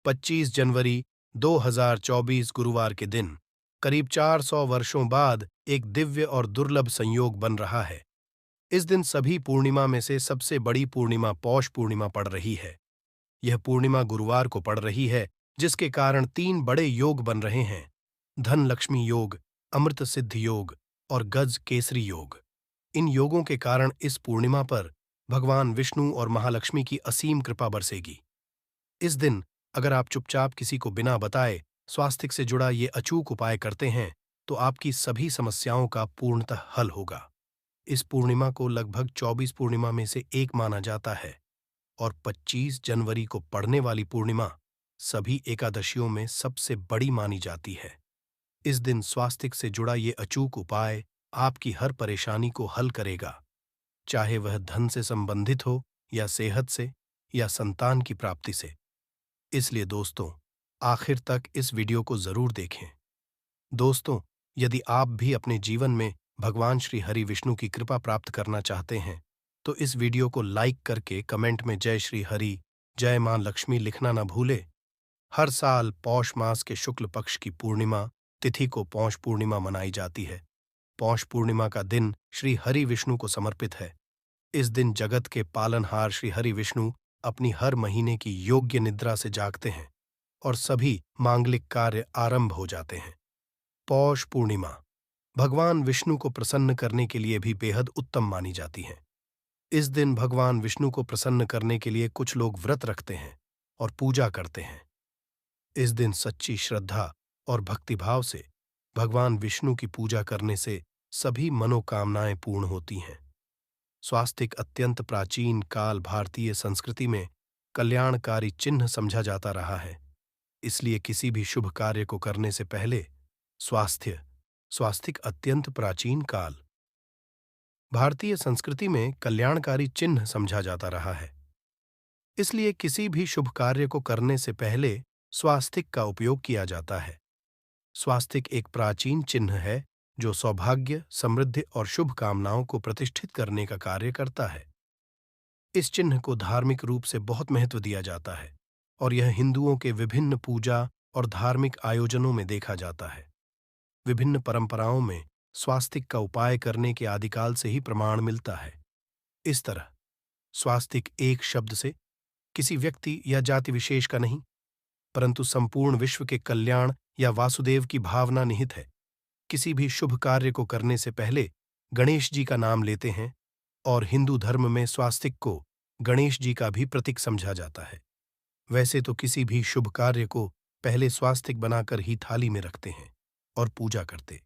25 जनवरी 2024 गुरुवार के दिन करीब 400 वर्षों बाद एक दिव्य और दुर्लभ संयोग बन रहा है। इस दिन सभी पूर्णिमा में से सबसे बड़ी पूर्णिमा पौष पूर्णिमा पड़ रही है। यह पूर्णिमा गुरुवार को पड़ रही है, जिसके कारण 3 बड़े योग बन रहे हैं: धन लक्ष्मी योग, अमृत सिद्ध योग और गज केसरी योग। इन योगों के कारण इस पूर्णिमा पर भगवान विष्णु और महालक्ष्मी की असीम कृपा बरसेगी। इस दिन अगर आप चुपचाप किसी को बिना बताए स्वास्थ्य से जुड़ा ये अचूक उपाय करते हैं, तो आपकी सभी समस्याओं का पूर्णतः हल होगा। इस पूर्णिमा को लगभग 24 पूर्णिमा में से एक माना जाता है और 25 जनवरी को पड़ने वाली पूर्णिमा सभी एकादशियों में सबसे बड़ी मानी जाती है। इस दिन स्वास्थ्य से जुड़ा ये अचूक उपाय आपकी हर परेशानी को हल करेगा, चाहे वह धन से संबंधित हो या सेहत से या संतान की प्राप्ति से। इसलिए दोस्तों, आखिर तक इस वीडियो को जरूर देखें। दोस्तों, यदि आप भी अपने जीवन में भगवान श्री हरि विष्णु की कृपा प्राप्त करना चाहते हैं, तो इस वीडियो को लाइक करके कमेंट में जय श्री हरि, जय मां लक्ष्मी लिखना न भूले। हर साल पौष मास के शुक्ल पक्ष की पूर्णिमा तिथि को पौष पूर्णिमा मनाई जाती है। पौष पूर्णिमा का दिन श्री हरि विष्णु को समर्पित है। इस दिन जगत के पालनहार श्री हरि विष्णु अपनी हर महीने की योग्य निद्रा से जागते हैं और सभी मांगलिक कार्य आरंभ हो जाते हैं। पौष पूर्णिमा भगवान विष्णु को प्रसन्न करने के लिए भी बेहद उत्तम मानी जाती है। इस दिन भगवान विष्णु को प्रसन्न करने के लिए कुछ लोग व्रत रखते हैं और पूजा करते हैं। इस दिन सच्ची श्रद्धा और भक्तिभाव से भगवान विष्णु की पूजा करने से सभी मनोकामनाएं पूर्ण होती हैं। स्वास्तिक अत्यंत प्राचीन काल भारतीय संस्कृति में कल्याणकारी चिन्ह समझा जाता रहा है। इसलिए किसी भी शुभ कार्य को करने से पहले स्वास्तिक अत्यंत प्राचीन काल भारतीय संस्कृति में कल्याणकारी चिन्ह समझा जाता रहा है। इसलिए किसी भी शुभ कार्य को करने से पहले स्वास्तिक का उपयोग किया जाता है। स्वास्तिक एक प्राचीन चिन्ह है जो सौभाग्य, समृद्धि और शुभ कामनाओं को प्रतिष्ठित करने का कार्य करता है। इस चिन्ह को धार्मिक रूप से बहुत महत्व दिया जाता है और यह हिंदुओं के विभिन्न पूजा और धार्मिक आयोजनों में देखा जाता है। विभिन्न परंपराओं में स्वास्तिक का उपाय करने के आदिकाल से ही प्रमाण मिलता है। इस तरह स्वास्तिक एक शब्द से किसी व्यक्ति या जाति विशेष का नहीं, परंतु संपूर्ण विश्व के कल्याण या वासुदेव की भावना निहित है। किसी भी शुभ कार्य को करने से पहले गणेश जी का नाम लेते हैं और हिंदू धर्म में स्वास्तिक को गणेश जी का भी प्रतीक समझा जाता है। वैसे तो किसी भी शुभ कार्य को पहले स्वास्तिक बनाकर ही थाली में रखते हैं और पूजा करते,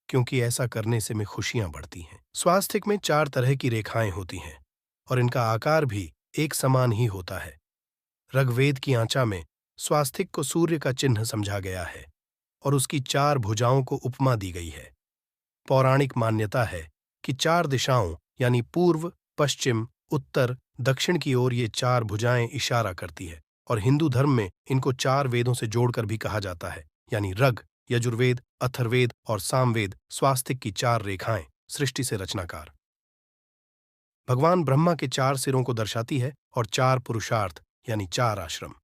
क्योंकि ऐसा करने से में खुशियां बढ़ती हैं। स्वास्तिक में 4 तरह की रेखाएं होती हैं और इनका आकार भी एक समान ही होता है। ऋग्वेद की आंचा में स्वास्तिक को सूर्य का चिन्ह समझा गया है और उसकी 4 भुजाओं को उपमा दी गई है। पौराणिक मान्यता है कि 4 दिशाओं यानी पूर्व, पश्चिम, उत्तर, दक्षिण की ओर ये 4 भुजाएं इशारा करती है और हिंदू धर्म में इनको 4 वेदों से जोड़कर भी कहा जाता है, यानी ऋग, यजुर्वेद, अथर्ववेद और सामवेद। स्वास्तिक की 4 रेखाएं सृष्टि से रचनाकार भगवान ब्रह्मा के 4 सिरों को दर्शाती है और 4 पुरुषार्थ यानी 4 आश्रम,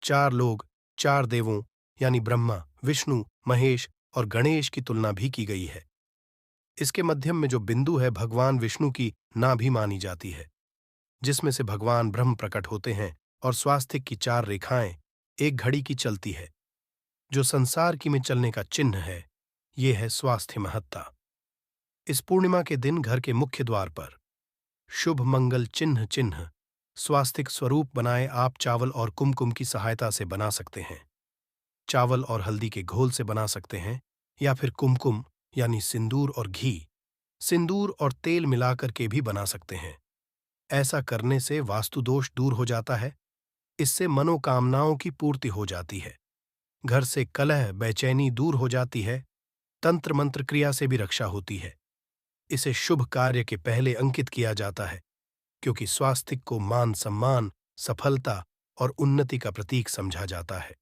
4 लोग, 4 देवों यानी ब्रह्मा, विष्णु, महेश और गणेश की तुलना भी की गई है। इसके मध्यम में जो बिंदु है भगवान विष्णु की नाभि मानी जाती है, जिसमें से भगवान ब्रह्म प्रकट होते हैं और स्वास्तिक की 4 रेखाएं एक घड़ी की चलती है, जो संसार की में चलने का चिन्ह है। ये है स्वास्थ्य महत्ता। इस पूर्णिमा के दिन घर के मुख्य द्वार पर शुभ मंगल चिन्ह स्वास्तिक स्वरूप बनाए आप चावल और कुमकुम की सहायता से बना सकते हैं। चावल और हल्दी के घोल से बना सकते हैं या फिर कुमकुम यानी सिंदूर और घी, सिंदूर और तेल मिलाकर के भी बना सकते हैं। ऐसा करने से वास्तु दोष दूर हो जाता है। इससे मनोकामनाओं की पूर्ति हो जाती है। घर से कलह, बेचैनी दूर हो जाती है। तंत्र मंत्र क्रिया से भी रक्षा होती है। इसे शुभ कार्य के पहले अंकित किया जाता है, क्योंकि स्वास्तिक को मान सम्मान, सफलता और उन्नति का प्रतीक समझा जाता है।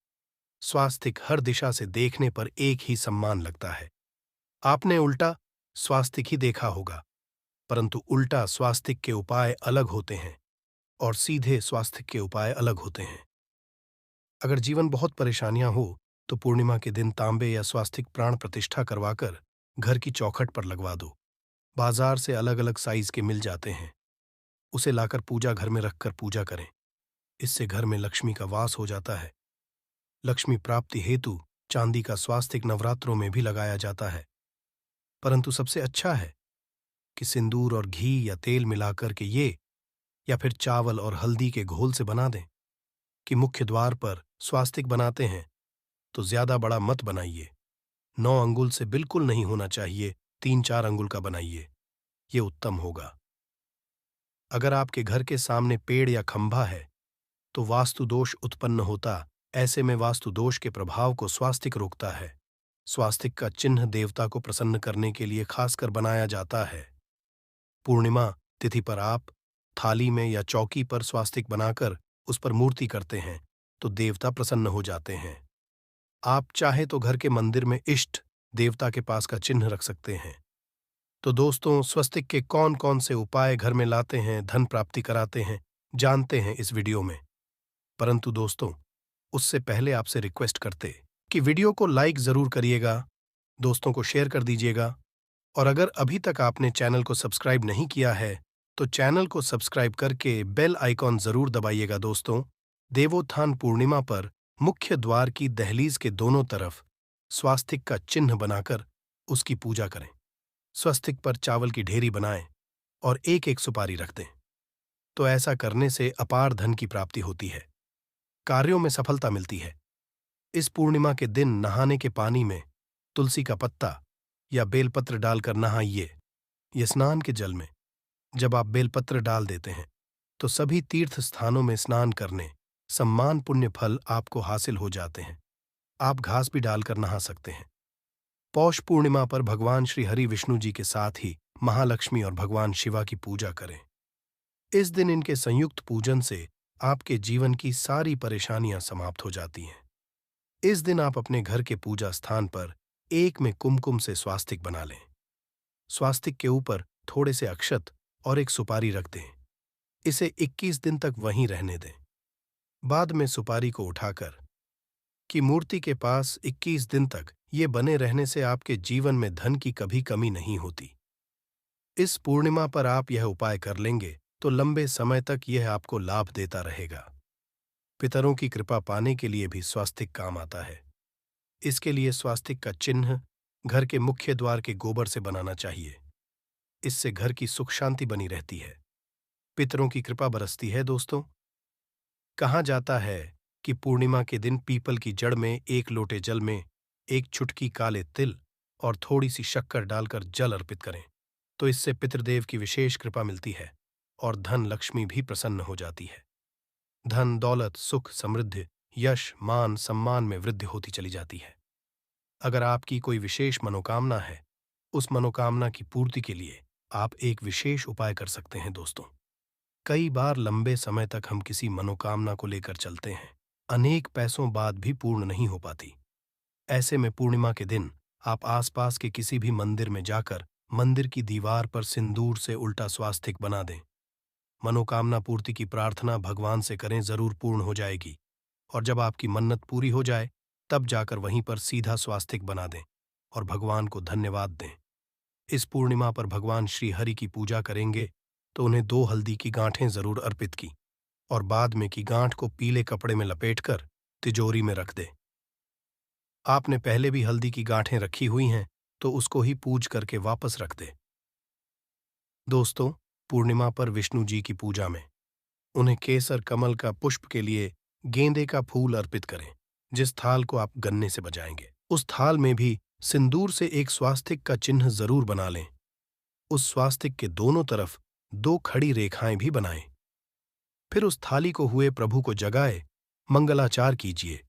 स्वास्तिक हर दिशा से देखने पर एक ही सम्मान लगता है। आपने उल्टा स्वास्तिक ही देखा होगा, परंतु उल्टा स्वास्तिक के उपाय अलग होते हैं और सीधे स्वास्तिक के उपाय अलग होते हैं। अगर जीवन बहुत परेशानियां हो तो पूर्णिमा के दिन तांबे या स्वास्तिक प्राण प्रतिष्ठा करवाकर घर की चौखट पर लगवा दो। बाजार से अलग अलग साइज के मिल जाते हैं। उसे लाकर पूजा घर में रखकर पूजा करें। इससे घर में लक्ष्मी का वास हो जाता है। लक्ष्मी प्राप्ति हेतु चांदी का स्वास्तिक नवरात्रों में भी लगाया जाता है। परंतु सबसे अच्छा है कि सिंदूर और घी या तेल मिलाकर के ये या फिर चावल और हल्दी के घोल से बना दें। कि मुख्य द्वार पर स्वास्तिक बनाते हैं तो ज्यादा बड़ा मत बनाइए। 9 अंगुल से बिल्कुल नहीं होना चाहिए, 3-4 अंगुल का बनाइए, ये उत्तम होगा। अगर आपके घर के सामने पेड़ या खंभा है तो वास्तु दोष उत्पन्न होता। ऐसे में वास्तु दोष के प्रभाव को स्वास्तिक रोकता है। स्वास्तिक का चिन्ह देवता को प्रसन्न करने के लिए खासकर बनाया जाता है। पूर्णिमा तिथि पर आप थाली में या चौकी पर स्वास्तिक बनाकर उस पर मूर्ति करते हैं तो देवता प्रसन्न हो जाते हैं। आप चाहे तो घर के मंदिर में इष्ट देवता के पास का चिन्ह रख सकते हैं। तो दोस्तों, स्वस्तिक के कौन कौन से उपाय घर में लाते हैं, धन प्राप्ति कराते हैं, जानते हैं इस वीडियो में। परंतु दोस्तों, उससे पहले आपसे रिक्वेस्ट करते कि वीडियो को लाइक जरूर करिएगा, दोस्तों को शेयर कर दीजिएगा, और अगर अभी तक आपने चैनल को सब्सक्राइब नहीं किया है तो चैनल को सब्सक्राइब करके बेल आइकॉन जरूर दबाइएगा। दोस्तों, देवोत्थान पूर्णिमा पर मुख्य द्वार की दहलीज के दोनों तरफ स्वास्तिक का चिन्ह बनाकर उसकी पूजा करें। स्वस्तिक पर चावल की ढेरी बनाएं और एक एक सुपारी रख दें। तो ऐसा करने से अपार धन की प्राप्ति होती है, कार्यों में सफलता मिलती है। इस पूर्णिमा के दिन नहाने के पानी में तुलसी का पत्ता या बेलपत्र डालकर नहाइए। ये स्नान के जल में जब आप बेलपत्र डाल देते हैं तो सभी तीर्थ स्थानों में स्नान करने सम्मान पुण्य फल आपको हासिल हो जाते हैं। आप घास भी डालकर नहा सकते हैं। पौष पूर्णिमा पर भगवान श्री हरि विष्णु जी के साथ ही महालक्ष्मी और भगवान शिवा की पूजा करें। इस दिन इनके संयुक्त पूजन से आपके जीवन की सारी परेशानियां समाप्त हो जाती हैं। इस दिन आप अपने घर के पूजा स्थान पर एक में कुमकुम से स्वास्तिक बना लें। स्वास्तिक के ऊपर थोड़े से अक्षत और एक सुपारी रख दें। इसे 21 दिन तक वहीं रहने दें। बाद में सुपारी को उठाकर कि मूर्ति के पास 21 दिन तक ये बने रहने से आपके जीवन में धन की कभी कमी नहीं होती। इस पूर्णिमा पर आप यह उपाय कर लेंगे तो लंबे समय तक यह आपको लाभ देता रहेगा। पितरों की कृपा पाने के लिए भी स्वास्तिक काम आता है। इसके लिए स्वास्तिक का चिन्ह घर के मुख्य द्वार के गोबर से बनाना चाहिए। इससे घर की सुख शांति बनी रहती है, पितरों की कृपा बरसती है। दोस्तों, कहा जाता है कि पूर्णिमा के दिन पीपल की जड़ में 1 लोटे जल में 1 चुटकी काले तिल और थोड़ी सी शक्कर डालकर जल अर्पित करें तो इससे पितृदेव की विशेष कृपा मिलती है और धन लक्ष्मी भी प्रसन्न हो जाती है। धन, दौलत, सुख, समृद्धि, यश, मान, सम्मान में वृद्धि होती चली जाती है। अगर आपकी कोई विशेष मनोकामना है, उस मनोकामना की पूर्ति के लिए आप एक विशेष उपाय कर सकते हैं। दोस्तों, कई बार लंबे समय तक हम किसी मनोकामना को लेकर चलते हैं, अनेक पैसों बाद भी पूर्ण नहीं हो पाती। ऐसे में पूर्णिमा के दिन आप आसपास के किसी भी मंदिर में जाकर मंदिर की दीवार पर सिंदूर से उल्टा स्वास्तिक बना दें। मनोकामना पूर्ति की प्रार्थना भगवान से करें, जरूर पूर्ण हो जाएगी। और जब आपकी मन्नत पूरी हो जाए तब जाकर वहीं पर सीधा स्वास्तिक बना दें और भगवान को धन्यवाद दें। इस पूर्णिमा पर भगवान श्री हरि की पूजा करेंगे तो उन्हें 2 हल्दी की गांठें जरूर अर्पित की और बाद में की गांठ को पीले कपड़े में लपेटकर तिजोरी में रख दें। आपने पहले भी हल्दी की गांठें रखी हुई हैं तो उसको ही पूज करके वापस रख दें। दोस्तों, पूर्णिमा पर विष्णु जी की पूजा में उन्हें केसर कमल का पुष्प के लिए गेंदे का फूल अर्पित करें। जिस थाल को आप गन्ने से बजाएंगे उस थाल में भी सिंदूर से एक स्वास्तिक का चिन्ह जरूर बना लें। उस स्वास्तिक के दोनों तरफ 2 खड़ी रेखाएं भी बनाएं। फिर उस थाली को हुए प्रभु को जगाए मंगलाचार कीजिए।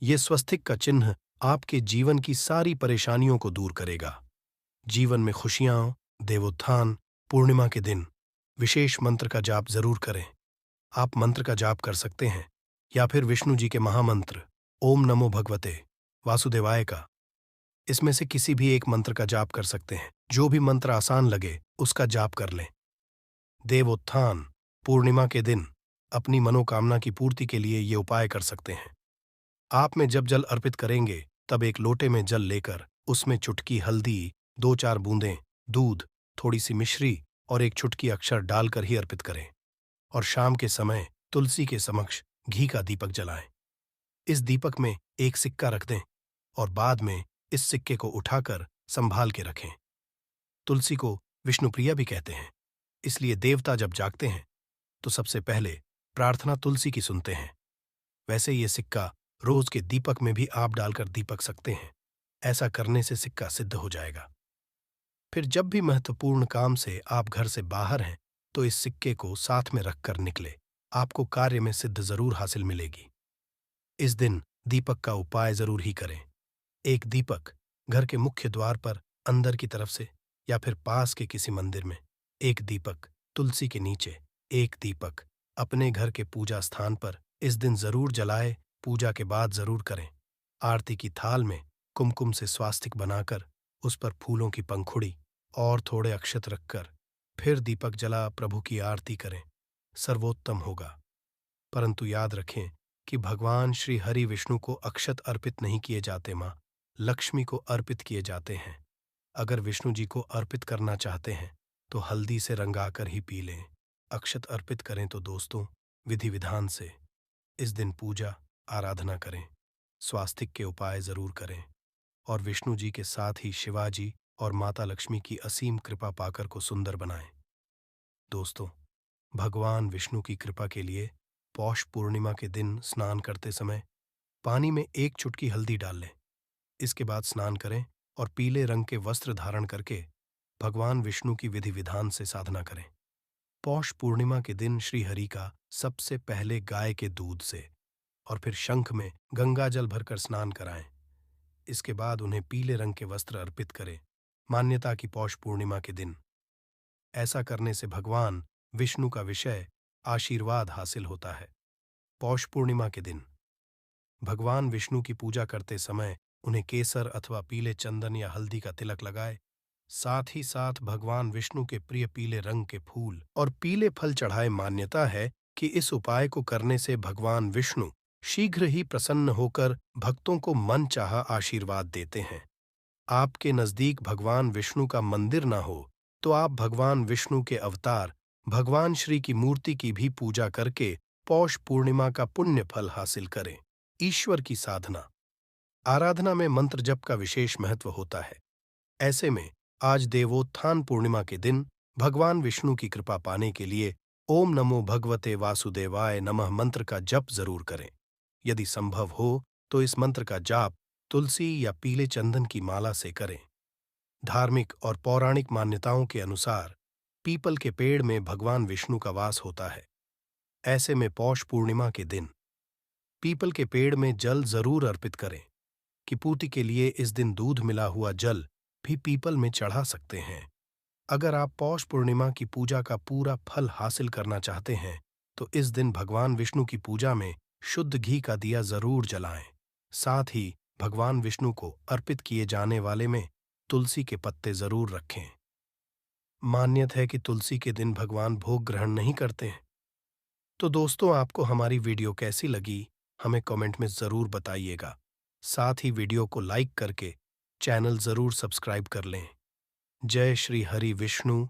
ये स्वस्तिक का चिन्ह आपके जीवन की सारी परेशानियों को दूर करेगा। जीवन में खुशियां, देवोत्थान पूर्णिमा के दिन विशेष मंत्र का जाप जरूर करें। आप मंत्र का जाप कर सकते हैं या फिर विष्णु जी के महामंत्र ओम नमो भगवते वासुदेवाय का, इसमें से किसी भी एक मंत्र का जाप कर सकते हैं। जो भी मंत्र आसान लगे उसका जाप कर लें। देवोत्थान पूर्णिमा के दिन अपनी मनोकामना की पूर्ति के लिए ये उपाय कर सकते हैं। आप में जब जल अर्पित करेंगे तब एक लोटे में जल लेकर उसमें चुटकी हल्दी, 2-4 बूंदें दूध, थोड़ी सी मिश्री और एक चुटकी अक्षर डालकर ही अर्पित करें और शाम के समय तुलसी के समक्ष घी का दीपक जलाएं। इस दीपक में एक सिक्का रख दें और बाद में इस सिक्के को उठाकर संभाल के रखें। तुलसी को विष्णुप्रिया भी कहते हैं, इसलिए देवता जब जागते हैं तो सबसे पहले प्रार्थना तुलसी की सुनते हैं। वैसे ये सिक्का रोज के दीपक में भी आप डालकर दीपक सकते हैं। ऐसा करने से सिक्का सिद्ध हो जाएगा। फिर जब भी महत्वपूर्ण काम से आप घर से बाहर हैं तो इस सिक्के को साथ में रखकर निकले। आपको कार्य में सिद्ध जरूर हासिल मिलेगी। इस दिन दीपक का उपाय जरूर ही करें। एक दीपक घर के मुख्य द्वार पर अंदर की तरफ से या फिर पास के किसी मंदिर में, एक दीपक तुलसी के नीचे, एक दीपक अपने घर के पूजा स्थान पर इस दिन जरूर जलाए। पूजा के बाद जरूर करें। आरती की थाल में कुमकुम से स्वास्तिक बनाकर उस पर फूलों की पंखुड़ी और थोड़े अक्षत रखकर फिर दीपक जला प्रभु की आरती करें। सर्वोत्तम होगा। परंतु याद रखें कि भगवान श्री हरि विष्णु को अक्षत अर्पित नहीं किए जाते, माँ लक्ष्मी को अर्पित किए जाते हैं। अगर विष्णु जी को अर्पित करना चाहते हैं तो हल्दी से रंगाकर ही पी लें। अक्षत अर्पित करें तो दोस्तों विधि विधान से इस दिन पूजा आराधना करें। स्वास्तिक के उपाय जरूर करें और विष्णु जी के साथ ही शिवाजी और माता लक्ष्मी की असीम कृपा पाकर को सुंदर बनाएं। दोस्तों, भगवान विष्णु की कृपा के लिए पौष पूर्णिमा के दिन स्नान करते समय पानी में एक चुटकी हल्दी डाल लें। इसके बाद स्नान करें और पीले रंग के वस्त्र धारण करके भगवान विष्णु की विधि विधान से साधना करें। पौष पूर्णिमा के दिन श्री हरि का सबसे पहले गाय के दूध से और फिर शंख में गंगा जल भरकर स्नान कराएं। इसके बाद उन्हें पीले रंग के वस्त्र अर्पित करें। मान्यता की पौष पूर्णिमा के दिन ऐसा करने से भगवान विष्णु का विषय आशीर्वाद हासिल होता है। पौष पूर्णिमा के दिन भगवान विष्णु की पूजा करते समय उन्हें केसर अथवा पीले चंदन या हल्दी का तिलक लगाए। साथ ही साथ भगवान विष्णु के प्रिय पीले रंग के फूल और पीले फल चढ़ाए। मान्यता है कि इस उपाय को करने से भगवान विष्णु शीघ्र ही प्रसन्न होकर भक्तों को मनचाहा आशीर्वाद देते हैं। आपके नजदीक भगवान विष्णु का मंदिर ना हो तो आप भगवान विष्णु के अवतार भगवान श्री की मूर्ति की भी पूजा करके पौष पूर्णिमा का पुण्य फल हासिल करें। ईश्वर की साधना आराधना में मंत्र जप का विशेष महत्व होता है। ऐसे में आज देवोत्थान पूर्णिमा के दिन भगवान विष्णु की कृपा पाने के लिए ओम नमो भगवते वासुदेवाय नमः मंत्र का जप जरूर करें। यदि संभव हो तो इस मंत्र का जाप तुलसी या पीले चंदन की माला से करें। धार्मिक और पौराणिक मान्यताओं के अनुसार पीपल के पेड़ में भगवान विष्णु का वास होता है। ऐसे में पौष पूर्णिमा के दिन पीपल के पेड़ में जल जरूर अर्पित करें। किपूर्ति के लिए इस दिन दूध मिला हुआ जल भी पीपल में चढ़ा सकते हैं। अगर आप पौष पूर्णिमा की पूजा का पूरा फल हासिल करना चाहते हैं तो इस दिन भगवान विष्णु की पूजा में शुद्ध घी का दिया जरूर जलाएं। साथ ही भगवान विष्णु को अर्पित किए जाने वाले में तुलसी के पत्ते जरूर रखें। मान्यता है कि तुलसी के दिन भगवान भोग ग्रहण नहीं करते हैं। तो दोस्तों, आपको हमारी वीडियो कैसी लगी हमें कमेंट में जरूर बताइएगा। साथ ही वीडियो को लाइक करके चैनल जरूर सब्सक्राइब कर लें। जय श्री हरि विष्णु।